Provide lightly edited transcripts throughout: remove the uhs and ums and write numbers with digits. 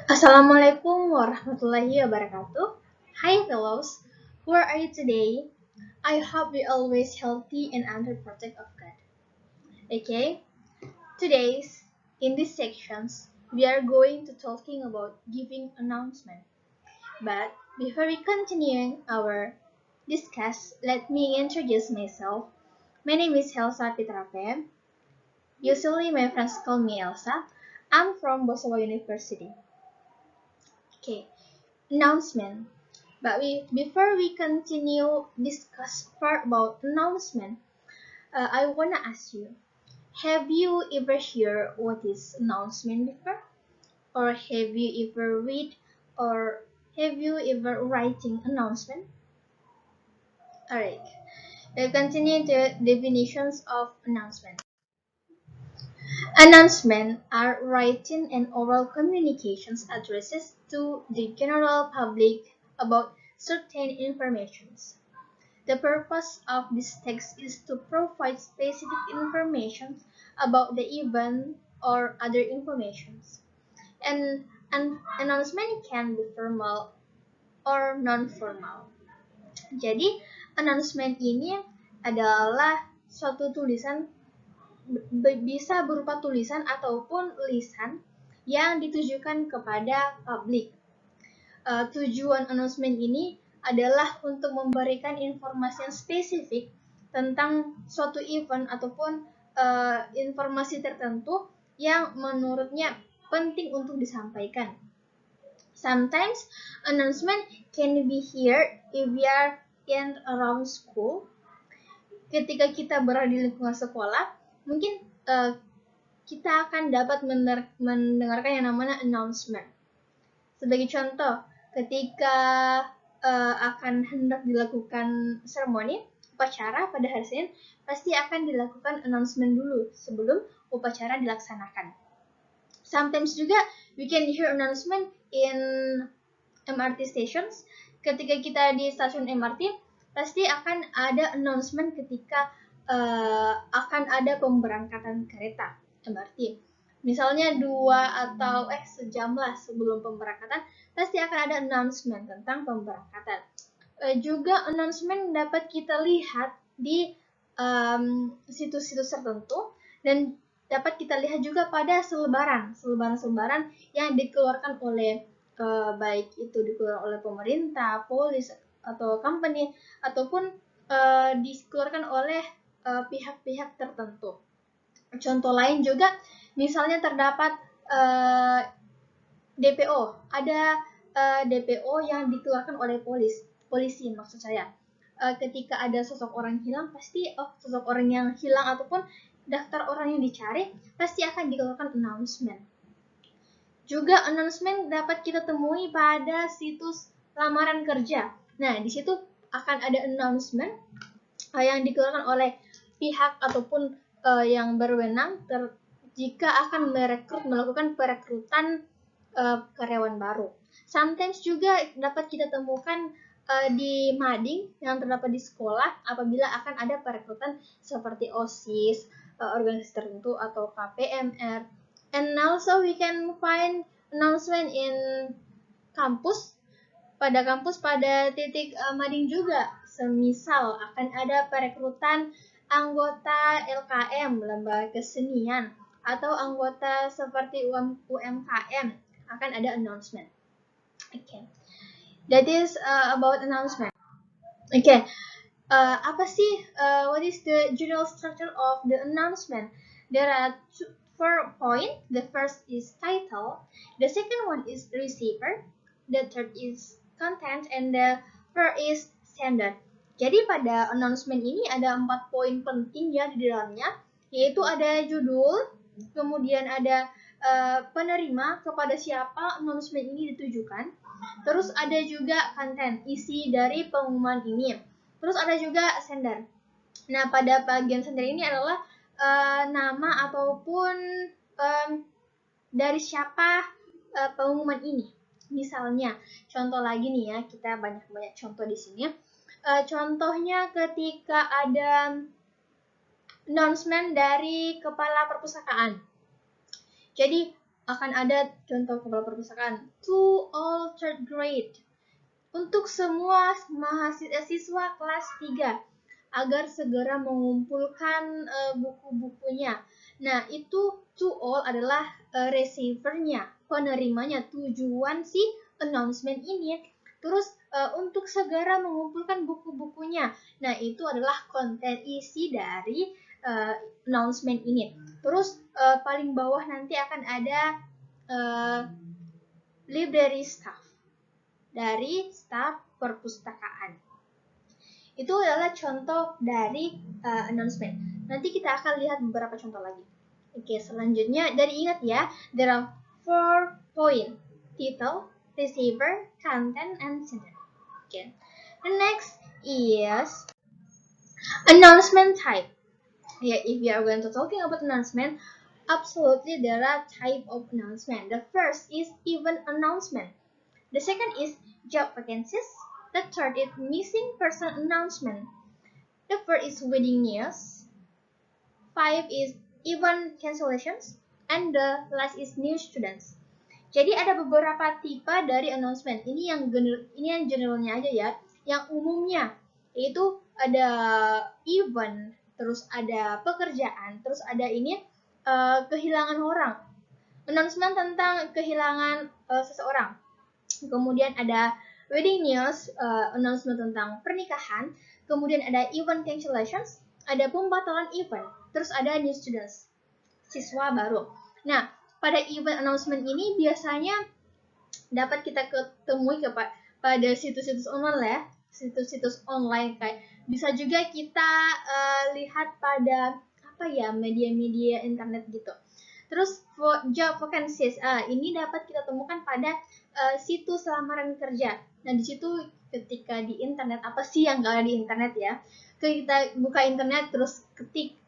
Assalamualaikum warahmatullahi wabarakatuh. Hi fellows, where are you today? I hope you're always healthy and under protect of God. Okay, today's in these sections we are going to talking about giving announcement. But before we continue our discuss, let me introduce myself. My name is Elsa Pitrape. Usually my friends call me Elsa. I'm from Bosawa University. Okay, announcement. But before we continue discuss part about announcement, I wanna ask you: have you ever heard what is announcement before, or have you ever read, or have you ever writing announcement? Alright, we'll continue to definitions of announcement. Announcement are written and oral communications addresses to the general public about certain informations. The purpose of this text is to provide specific information about the event or other informations. And an announcement can be formal or non-formal. Jadi, announcement ini adalah suatu tulisan bisa berupa tulisan ataupun lisan yang ditujukan kepada publik. Tujuan announcement ini adalah untuk memberikan informasi yang spesifik tentang suatu event ataupun informasi tertentu yang menurutnya penting untuk disampaikan. Sometimes announcement can be heard if we are in around school. Ketika kita berada di lingkungan sekolah, mungkin kita akan dapat mendengarkan yang namanya announcement. Sebagai contoh, ketika akan hendak dilakukan seremoni upacara pada hari Senin, pasti akan dilakukan announcement dulu sebelum upacara dilaksanakan. Sometimes juga we can hear announcement in MRT stations. Ketika kita di stasiun MRT, pasti akan ada announcement ketika akan ada pemberangkatan kereta MRT. Misalnya sejam lah sebelum pemberangkatan, pasti akan ada announcement tentang pemberangkatan. Juga announcement dapat kita lihat di situs-situs tertentu dan dapat kita lihat juga pada selebaran yang dikeluarkan oleh baik itu dikeluarkan oleh pemerintah, polis atau company ataupun dikeluarkan oleh pihak-pihak tertentu. Contoh lain juga, misalnya terdapat DPO, ada DPO yang dikeluarkan oleh polisi maksud saya. Ketika ada sosok orang hilang, pasti sosok orang yang hilang ataupun daftar orang yang dicari, pasti akan dikeluarkan announcement. Juga announcement dapat kita temui pada situs lamaran kerja. Nah, di situ akan ada announcement yang dikeluarkan oleh pihak ataupun yang berwenang jika akan melakukan perekrutan karyawan baru. Sometimes juga dapat kita temukan di mading yang terdapat di sekolah apabila akan ada perekrutan seperti OSIS, organisasi tertentu atau KPMR. And also we can find announcement in kampus. Pada titik mading juga. Semisal akan ada perekrutan anggota LKM, lembaga kesenian, atau anggota seperti UMKM, akan ada announcement. Okay, that is about announcement. Okay, what is the general structure of the announcement? There are 4 points. The first is title, the second one is receiver, the third is content, and the fourth is sender. Jadi pada announcement ini ada 4 poin penting ya di dalamnya, yaitu ada judul, kemudian ada penerima, kepada siapa announcement ini ditujukan, terus ada juga konten, isi dari pengumuman ini, terus ada juga sender. Nah, pada bagian sender ini adalah nama ataupun dari siapa pengumuman ini. Misalnya, contoh lagi nih ya, kita banyak contoh di sini. Contohnya ketika ada announcement dari kepala perpustakaan. Jadi akan ada contoh kepala perpustakaan to all third grade untuk semua mahasiswa kelas 3 agar segera mengumpulkan buku-bukunya. Nah, itu to all adalah receiver-nya, penerimanya, tujuan si announcement ini. Terus untuk segera mengumpulkan buku-bukunya. Nah, itu adalah konten isi dari announcement ini. Terus paling bawah nanti akan ada library staff, dari staf perpustakaan. Itu adalah contoh dari announcement. Nanti kita akan lihat beberapa contoh lagi. Oke, selanjutnya dari ingat ya, there are 4 points: title, receiver, content, and sender. Okay. The next is announcement type. Yeah, if we are going to talking about announcement, absolutely there are type of announcement. The first is event announcement. The second is job vacancies. The third is missing person announcement. The fourth is wedding news. 5 is event cancellations. And the last is new students. Jadi ada beberapa tipe dari announcement. Ini yang generalnya aja ya. Yang umumnya yaitu ada event, terus ada pekerjaan, terus ada ini kehilangan orang. Announcement tentang kehilangan seseorang. Kemudian ada wedding news, announcement tentang pernikahan. Kemudian ada event cancellations, ada pembatalan event. Terus ada new students, siswa baru. Nah, pada event announcement ini biasanya dapat kita ketemui pada situs-situs online ya, situs-situs online kayak bisa juga kita lihat pada media-media internet gitu. Terus job vacancies, ini dapat kita temukan pada situs lamaran kerja. Nah, di situ ketika di internet, apa sih yang nggak ada di internet ya? Kita buka internet terus ketik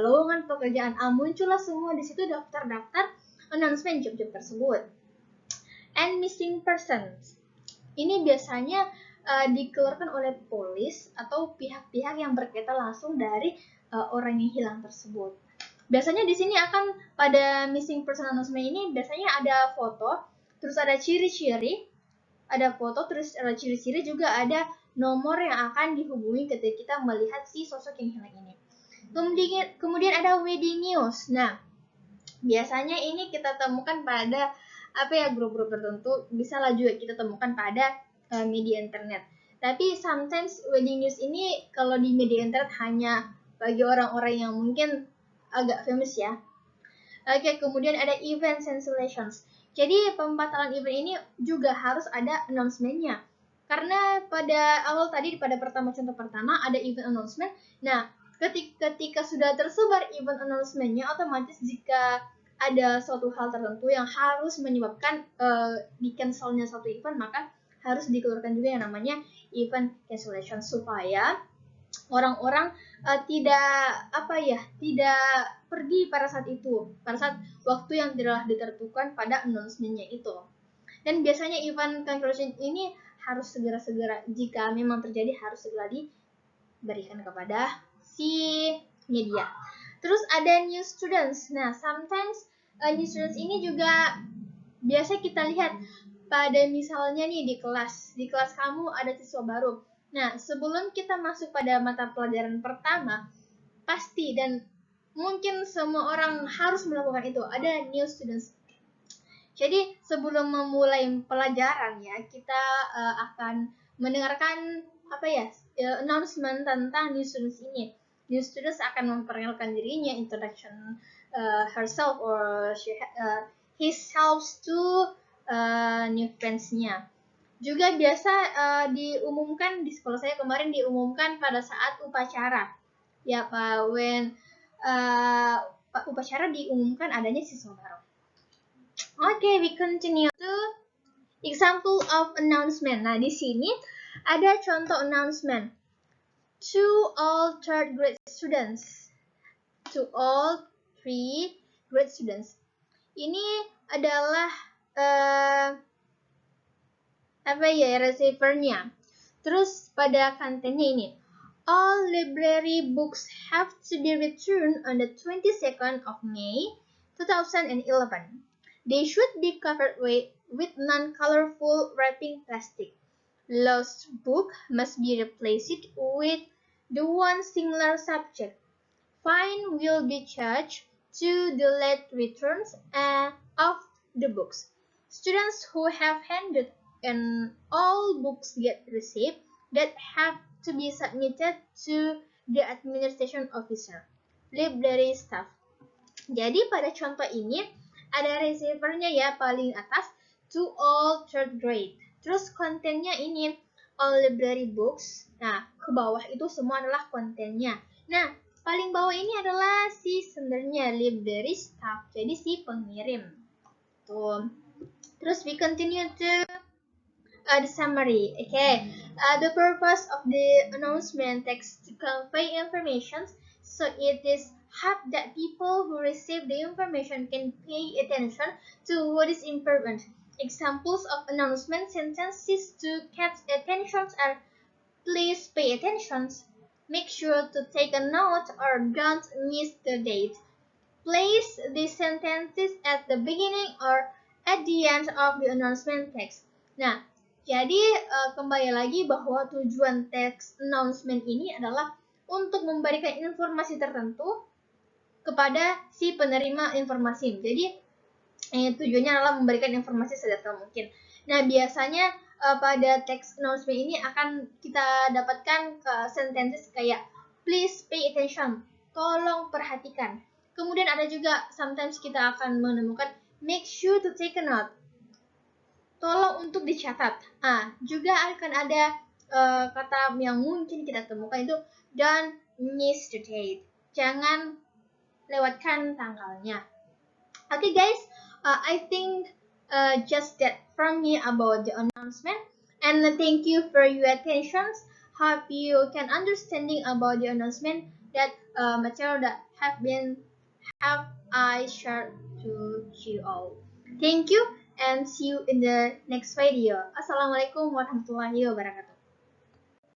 lowongan pekerjaan, muncullah semua di situ daftar-daftar announcement job-job tersebut. And missing persons, ini biasanya dikeluarkan oleh polis atau pihak-pihak yang berkaitan langsung dari orang yang hilang tersebut. Biasanya di sini akan pada missing person announcement ini biasanya ada foto, terus ada ciri-ciri, ada foto, terus ada ciri-ciri, juga ada nomor yang akan dihubungi ketika kita melihat si sosok yang hilang ini. Kemudian ada wedding news. Nah, biasanya ini kita temukan pada grup-grup tertentu, bisa lah juga kita temukan pada media internet. Tapi sometimes wedding news ini kalau di media internet hanya bagi orang-orang yang mungkin agak famous ya. Oke, kemudian ada event cancellations. Jadi pembatalan event ini juga harus ada announcement-nya. Karena pada awal tadi, pada contoh pertama ada event announcement. Nah, ketika sudah tersebar event announcement-nya, otomatis jika ada suatu hal tertentu yang harus menyebabkan di-cancel-nya suatu event, maka harus dikeluarkan juga yang namanya event cancellation supaya orang-orang tidak pergi pada saat itu, pada saat waktu yang telah ditentukan pada announcement-nya itu. Dan biasanya event cancellation ini harus segera-segera, jika memang terjadi harus segera diberikan kepada si media. Terus ada new students. Nah, sometimes new students ini juga biasa kita lihat pada misalnya nih di kelas kamu ada siswa baru. Nah, sebelum kita masuk pada mata pelajaran pertama, pasti dan mungkin semua orang harus melakukan itu, ada new students. Jadi sebelum memulai pelajaran ya, kita akan mendengarkan announcement tentang new students ini. New students akan memperkenalkan dirinya, introduction herself or his helps to new friends-nya. Juga biasa diumumkan di sekolah saya kemarin, diumumkan pada saat upacara. Ya, when upacara diumumkan adanya siswa baru. Okay, we continue to example of announcement. Nah, di sini ada contoh announcement. To all third grade students. To all 3 grade students. Ini adalah receiver-nya. Terus pada kontennya ini, all library books have to be returned on the 22nd of May 2011. They should be covered with non-colorful wrapping plastic. Lost book must be replaced with the one similar subject. Fine will be charged to the late returns of the books. Students who have handed in all books get received that have to be submitted to the administration officer, library staff. Jadi pada contoh ini ada receivernya ya paling atas to all third grade. Terus kontennya ini all library books. Nah, ke bawah itu semua adalah kontennya. Nah, paling bawah ini adalah si sendernya library staff. Jadi si pengirim. Tuh. Terus we continue to the summary. Okay. The purpose of the announcement text to convey information, so it is hope that people who receive the information can pay attention to what is important. Examples of announcement sentences to catch attention are: please pay attention, make sure to take a note or don't miss the date. Place the sentences at the beginning or at the end of the announcement text. Nah, jadi kembali lagi bahwa tujuan teks announcement ini adalah untuk memberikan informasi tertentu kepada si penerima informasi. Jadi tujuannya adalah memberikan informasi sedetail mungkin. Nah, biasanya pada teks announcement ini akan kita dapatkan sentences kayak please pay attention, tolong perhatikan. Kemudian ada juga sometimes kita akan menemukan make sure to take a note, tolong untuk dicatat. Juga akan ada kata yang mungkin kita temukan itu don't miss the date, jangan lewatkan tanggalnya. Okay guys, I think just that from me about the announcement, and thank you for your attention. Hope you can understanding about the announcement that material that have I shared to you all. Thank you and see you in the next video. Assalamualaikum warahmatullahi wabarakatuh.